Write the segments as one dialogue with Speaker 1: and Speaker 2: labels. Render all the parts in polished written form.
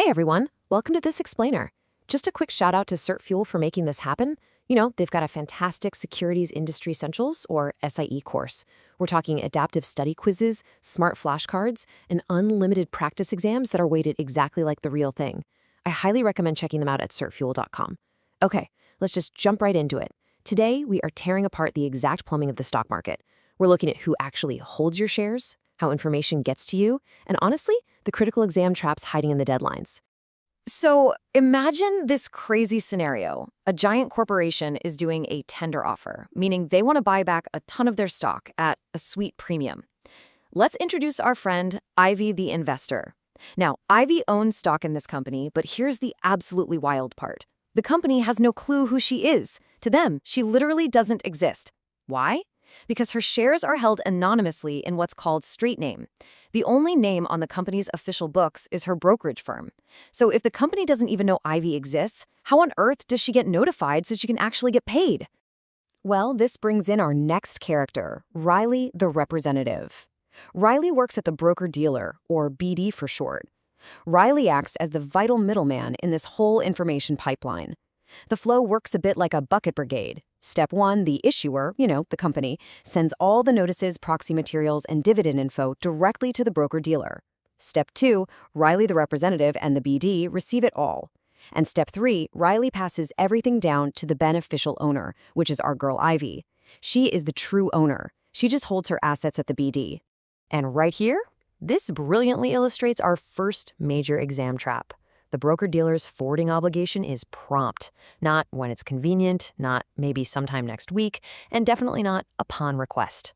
Speaker 1: Hey everyone, welcome to This Explainer. Just a quick shout out to CertFuel for making this happen. You know, they've got a fantastic Securities Industry Essentials, or SIE course. We're talking adaptive study quizzes, smart flashcards, and unlimited practice exams that are weighted exactly like the real thing. I highly recommend checking them out at certfuel.com. Okay, let's just jump right into it. Today, we are tearing apart the exact plumbing of the stock market. We're looking at who actually holds your shares, how information gets to you, and honestly, the critical exam traps hiding in the deadlines.
Speaker 2: So imagine this crazy scenario. A giant corporation is doing a tender offer, meaning they want to buy back a ton of their stock at a sweet premium. Let's introduce our friend, Ivy the investor. Now, Ivy owns stock in this company, but here's the absolutely wild part. The company has no clue who she is. To them, she literally doesn't exist. Why? Because her shares are held anonymously in what's called straight name. The only name on the company's official books is her brokerage firm. So if the company doesn't even know Ivy exists, how on earth does she get notified so she can actually get paid? Well, this brings in our next character, Riley the representative. Riley works at the broker-dealer, or BD for short. Riley acts as the vital middleman in this whole information pipeline. The flow works a bit like a bucket brigade. Step 1, the issuer, the company, sends all the notices, proxy materials, and dividend info directly to the broker-dealer. Step 2, Riley the representative and the BD receive it all. And Step 3, Riley passes everything down to the beneficial owner, which is our girl Ivy. She is the true owner. She just holds her assets at the BD. And right here, this brilliantly illustrates our first major exam trap. The broker-dealer's forwarding obligation is prompt, not when it's convenient, not maybe sometime next week, and definitely not upon request.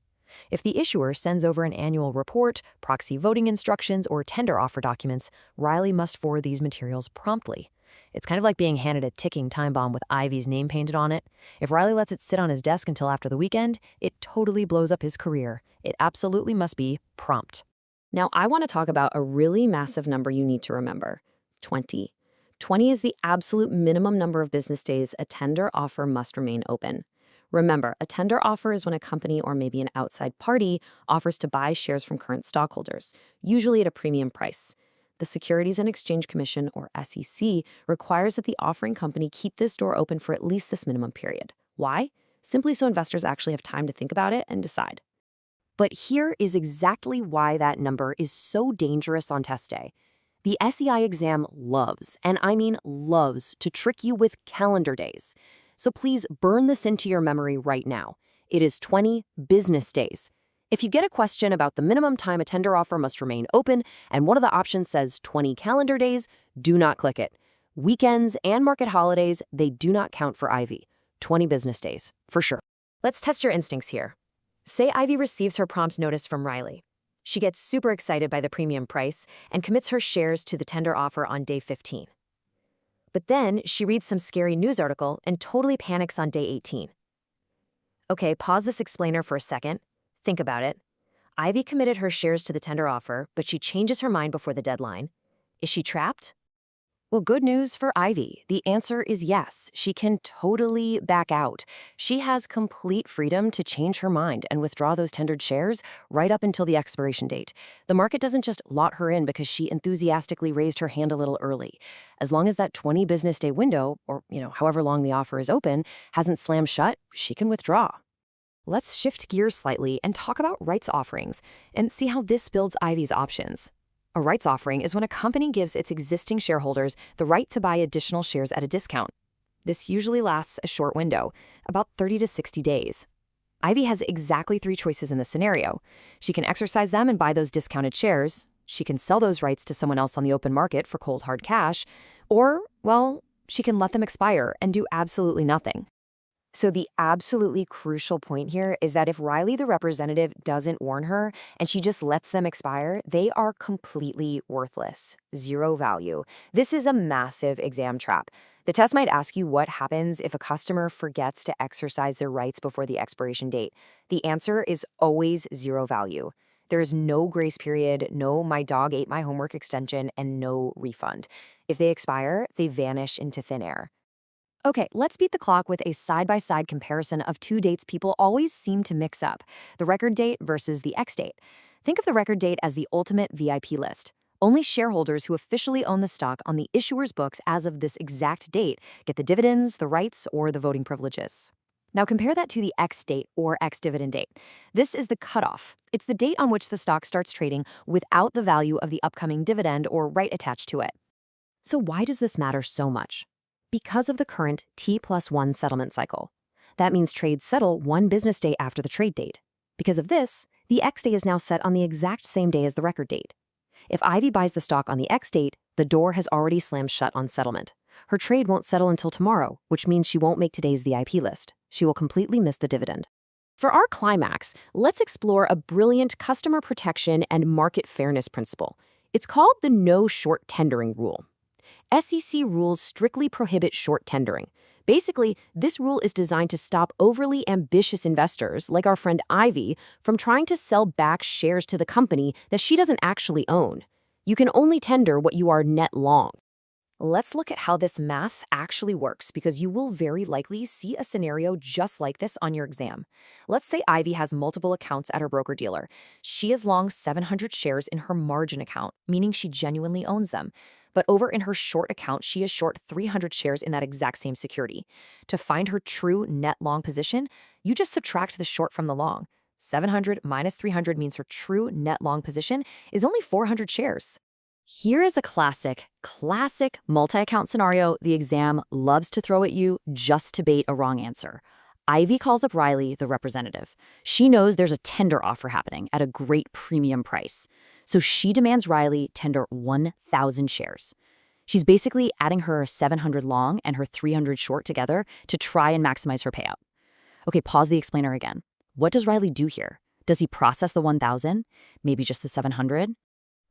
Speaker 2: If the issuer sends over an annual report, proxy voting instructions, or tender offer documents, Riley must forward these materials promptly. It's kind of like being handed a ticking time bomb with Ivy's name painted on it. If Riley lets it sit on his desk until after the weekend, it totally blows up his career. It absolutely must be prompt. Now, I want to talk about a really massive number you need to remember. 20. 20 is the absolute minimum number of business days a tender offer must remain open. Remember, a tender offer is when a company or maybe an outside party offers to buy shares from current stockholders, usually at a premium price. The Securities and Exchange Commission, or SEC, requires that the offering company keep this door open for at least this minimum period. Why? Simply so investors actually have time to think about it and decide. But here is exactly why that number is so dangerous on test day. The SEI exam loves, and I mean loves, to trick you with calendar days. So please burn this into your memory right now. It is 20 business days. If you get a question about the minimum time a tender offer must remain open, and one of the options says 20 calendar days, do not click it. Weekends and market holidays, they do not count for Ivy. 20 business days, for sure. Let's test your instincts here. Say Ivy receives her prompt notice from Riley. She gets super excited by the premium price and commits her shares to the tender offer on day 15. But then she reads some scary news article and totally panics on day 18. Okay, pause this explainer for a second. Think about it. Ivy committed her shares to the tender offer, but she changes her mind before the deadline. Is she trapped? Well, good news for Ivy. The answer is yes. She can totally back out. She has complete freedom to change her mind and withdraw those tendered shares right up until the expiration date. The market doesn't just lot her in because she enthusiastically raised her hand a little early. As long as that 20 business day window, or however long the offer is open, hasn't slammed shut, she can withdraw. Let's shift gears slightly and talk about rights offerings and see how this builds Ivy's options. A rights offering is when a company gives its existing shareholders the right to buy additional shares at a discount. This usually lasts a short window, about 30 to 60 days. Ivy has exactly 3 choices in this scenario. She can exercise them and buy those discounted shares. She can sell those rights to someone else on the open market for cold hard cash. Or, well, she can let them expire and do absolutely nothing. So the absolutely crucial point here is that if Riley the representative doesn't warn her and she just lets them expire, they are completely worthless, zero value. This is a massive exam trap. The test might ask you what happens if a customer forgets to exercise their rights before the expiration date. The answer is always zero value. There is no grace period, no my dog ate my homework extension, and no refund. If they expire, they vanish into thin air. Okay, let's beat the clock with a side-by-side comparison of 2 dates people always seem to mix up, the record date versus the X date. Think of the record date as the ultimate VIP list. Only shareholders who officially own the stock on the issuer's books as of this exact date get the dividends, the rights, or the voting privileges. Now compare that to the X date or X dividend date. This is the cutoff. It's the date on which the stock starts trading without the value of the upcoming dividend or right attached to it.
Speaker 1: So why does this matter so much? Because of the current T+1 settlement cycle. That means trades settle 1 business day after the trade date. Because of this, the X day is now set on the exact same day as the record date. If Ivy buys the stock on the X date, the door has already slammed shut on settlement. Her trade won't settle until tomorrow, which means she won't make today's VIP list. She will completely miss the dividend. For our climax, let's explore a brilliant customer protection and market fairness principle. It's called the no short tendering rule. SEC rules strictly prohibit short tendering. Basically, this rule is designed to stop overly ambitious investors, like our friend Ivy, from trying to sell back shares to the company that she doesn't actually own. You can only tender what you are net long. Let's look at how this math actually works, because you will very likely see a scenario just like this on your exam. Let's say Ivy has multiple accounts at her broker-dealer. She is long 700 shares in her margin account, meaning she genuinely owns them. But over in her short account, she is short 300 shares in that exact same security. To find her true net long position, you just subtract the short from the long. 700 minus 300 means her true net long position is only 400 shares. Here is a classic multi-account scenario the exam loves to throw at you just to bait a wrong answer. Ivy calls up Riley, the representative. She knows there's a tender offer happening at a great premium price. So she demands Riley tender 1,000 shares. She's basically adding her 700 long and her 300 short together to try and maximize her payout. Okay, pause the explainer again. What does Riley do here? Does he process the 1,000? Maybe just the 700?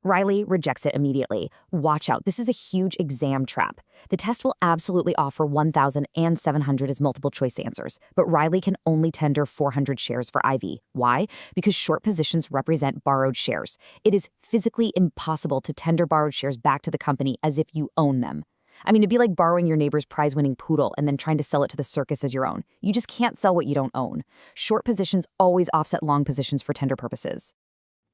Speaker 1: Riley rejects it immediately. Watch out, this is a huge exam trap. The test will absolutely offer 1,000 and 700 as multiple choice answers, but Riley can only tender 400 shares for Ivy. Why? Because short positions represent borrowed shares. It is physically impossible to tender borrowed shares back to the company as if you own them. I mean, it'd be like borrowing your neighbor's prize-winning poodle and then trying to sell it to the circus as your own. You just can't sell what you don't own. Short positions always offset long positions for tender purposes.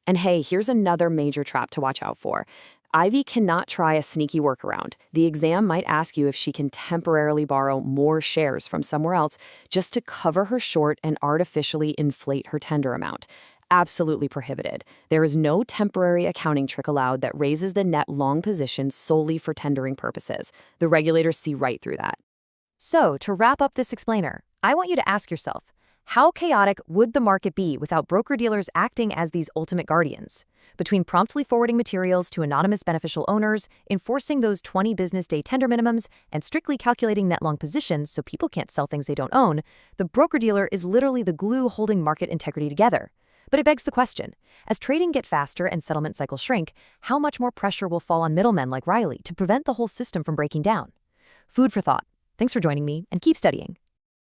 Speaker 1: And hey, here's another major trap to watch out for. Ivy cannot try a sneaky workaround. The exam might ask you if she can temporarily borrow more shares from somewhere else just to cover her short and artificially inflate her tender amount. Absolutely prohibited. There is no temporary accounting trick allowed that raises the net long position solely for tendering purposes. The regulators see right through that.
Speaker 2: So, to wrap up this explainer, I want you to ask yourself, how chaotic would the market be without broker-dealers acting as these ultimate guardians? Between promptly forwarding materials to anonymous beneficial owners, enforcing those 20 business day tender minimums, and strictly calculating net long positions so people can't sell things they don't own, the broker-dealer is literally the glue holding market integrity together. But it begs the question, as trading gets faster and settlement cycles shrink, how much more pressure will fall on middlemen like Riley to prevent the whole system from breaking down? Food for thought. Thanks for joining me, and keep studying.